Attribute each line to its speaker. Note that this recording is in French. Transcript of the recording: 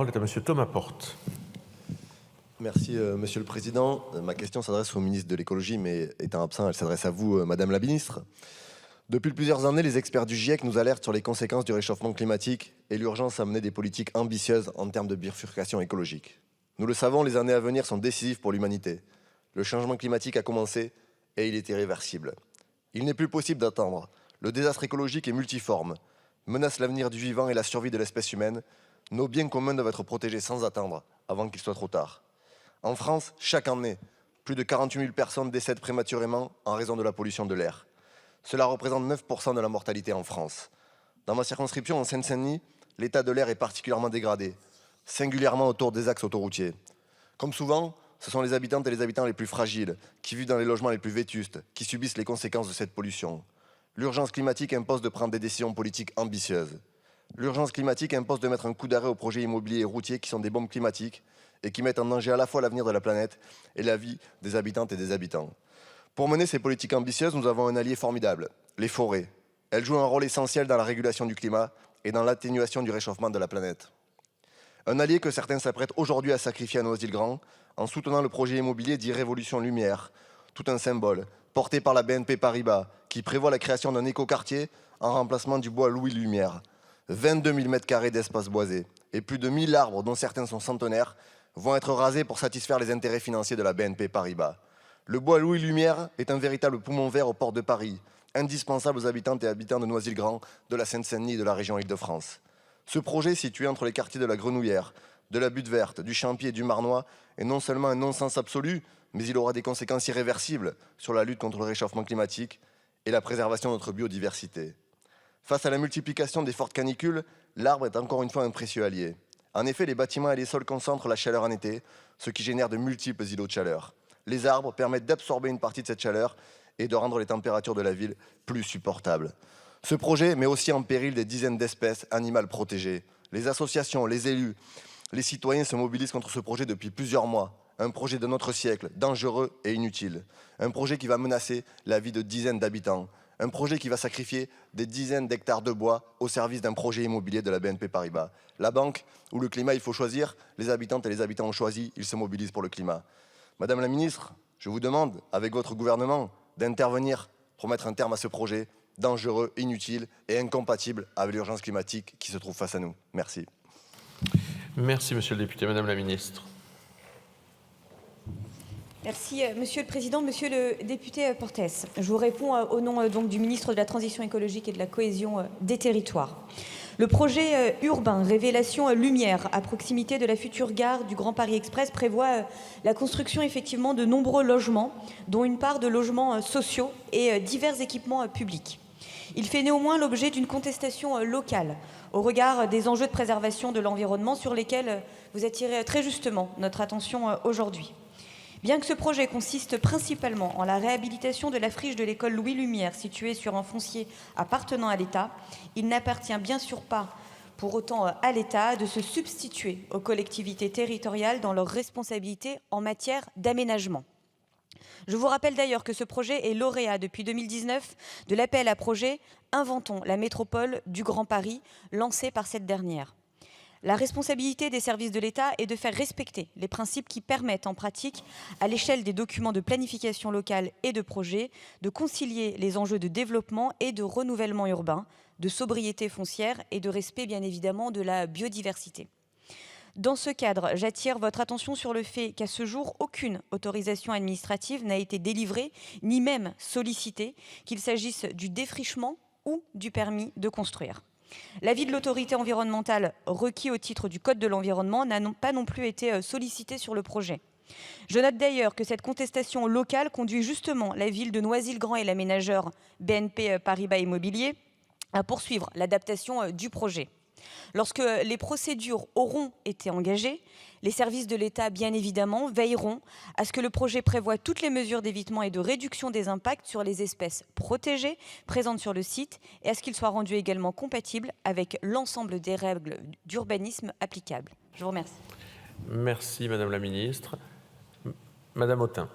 Speaker 1: La parole est à Monsieur Thomas Porte.
Speaker 2: Merci, Monsieur le Président. Ma question s'adresse au ministre de l'Écologie, mais étant absent, elle s'adresse à vous, Madame la Ministre. Depuis plusieurs années, les experts du GIEC nous alertent sur les conséquences du réchauffement climatique et l'urgence à mener des politiques ambitieuses en termes de bifurcation écologique. Nous le savons, les années à venir sont décisives pour l'humanité. Le changement climatique a commencé et il est irréversible. Il n'est plus possible d'attendre. Le désastre écologique est multiforme, menace l'avenir du vivant et la survie de l'espèce humaine. Nos biens communs doivent être protégés sans attendre, avant qu'il soit trop tard. En France, chaque année, plus de 48 000 personnes décèdent prématurément en raison de la pollution de l'air. Cela représente 9% de la mortalité en France. Dans ma circonscription, en Seine-Saint-Denis, l'état de l'air est particulièrement dégradé, singulièrement autour des axes autoroutiers. Comme souvent, ce sont les habitantes et les habitants les plus fragiles, qui vivent dans les logements les plus vétustes, qui subissent les conséquences de cette pollution. L'urgence climatique impose de prendre des décisions politiques ambitieuses. L'urgence climatique impose de mettre un coup d'arrêt aux projets immobiliers et routiers qui sont des bombes climatiques et qui mettent en danger à la fois l'avenir de la planète et la vie des habitantes et des habitants. Pour mener ces politiques ambitieuses, nous avons un allié formidable, les forêts. Elles jouent un rôle essentiel dans la régulation du climat et dans l'atténuation du réchauffement de la planète. Un allié que certains s'apprêtent aujourd'hui à sacrifier à Noisy-le-Grand en soutenant le projet immobilier dit Révolution Lumière, tout un symbole, porté par la BNP Paribas, qui prévoit la création d'un écoquartier en remplacement du bois Louis Lumière. 22 000 m² d'espace boisé et plus de 1000 arbres, dont certains sont centenaires, vont être rasés pour satisfaire les intérêts financiers de la BNP Paribas. Le bois Louis Lumière est un véritable poumon vert au port de Paris, indispensable aux habitantes et habitants de Noisy-le-Grand, de la Seine-Saint-Denis et de la région Île-de-France. Ce projet, situé entre les quartiers de la Grenouillère, de la Butte Verte, du Champier et du Marnois, est non seulement un non-sens absolu, mais il aura des conséquences irréversibles sur la lutte contre le réchauffement climatique et la préservation de notre biodiversité. Face à la multiplication des fortes canicules, l'arbre est encore une fois un précieux allié. En effet, les bâtiments et les sols concentrent la chaleur en été, ce qui génère de multiples îlots de chaleur. Les arbres permettent d'absorber une partie de cette chaleur et de rendre les températures de la ville plus supportables. Ce projet met aussi en péril des dizaines d'espèces animales protégées. Les associations, les élus, les citoyens se mobilisent contre ce projet depuis plusieurs mois. Un projet de notre siècle, dangereux et inutile. Un projet qui va menacer la vie de dizaines d'habitants. Un projet qui va sacrifier des dizaines d'hectares de bois au service d'un projet immobilier de la BNP Paribas. La banque où le climat, il faut choisir, les habitantes et les habitants ont choisi, ils se mobilisent pour le climat. Madame la ministre, je vous demande, avec votre gouvernement, d'intervenir pour mettre un terme à ce projet dangereux, inutile et incompatible avec l'urgence climatique qui se trouve face à nous. Merci.
Speaker 1: Merci, Monsieur le député. Madame la ministre.
Speaker 3: Merci, Monsieur le Président. Monsieur le député Portes, je vous réponds au nom du ministre de la Transition écologique et de la Cohésion des territoires. Le projet urbain Révélation Lumière, à proximité de la future gare du Grand Paris Express, prévoit la construction effectivement de nombreux logements, dont une part de logements sociaux et divers équipements publics. Il fait néanmoins l'objet d'une contestation locale au regard des enjeux de préservation de l'environnement sur lesquels vous attirez très justement notre attention aujourd'hui. Bien que ce projet consiste principalement en la réhabilitation de la friche de l'école Louis Lumière, située sur un foncier appartenant à l'État, il n'appartient bien sûr pas pour autant à l'État de se substituer aux collectivités territoriales dans leurs responsabilités en matière d'aménagement. Je vous rappelle d'ailleurs que ce projet est lauréat depuis 2019 de l'appel à projet « Inventons la métropole du Grand Paris » lancé par cette dernière. La responsabilité des services de l'État est de faire respecter les principes qui permettent en pratique, à l'échelle des documents de planification locale et de projet, de concilier les enjeux de développement et de renouvellement urbain, de sobriété foncière et de respect bien évidemment de la biodiversité. Dans ce cadre, j'attire votre attention sur le fait qu'à ce jour, aucune autorisation administrative n'a été délivrée, ni même sollicitée, qu'il s'agisse du défrichement ou du permis de construire. L'avis de l'autorité environnementale requis au titre du Code de l'environnement n'a pas non plus été sollicité sur le projet. Je note d'ailleurs que cette contestation locale conduit justement la ville de Noisy-le-Grand et l'aménageur BNP Paribas Immobilier à poursuivre l'adaptation du projet. Lorsque les procédures auront été engagées, les services de l'État, bien évidemment, veilleront à ce que le projet prévoie toutes les mesures d'évitement et de réduction des impacts sur les espèces protégées présentes sur le site et à ce qu'il soit rendu également compatible avec l'ensemble des règles d'urbanisme applicables. Je vous remercie.
Speaker 1: Merci, Madame la ministre. Madame Autain.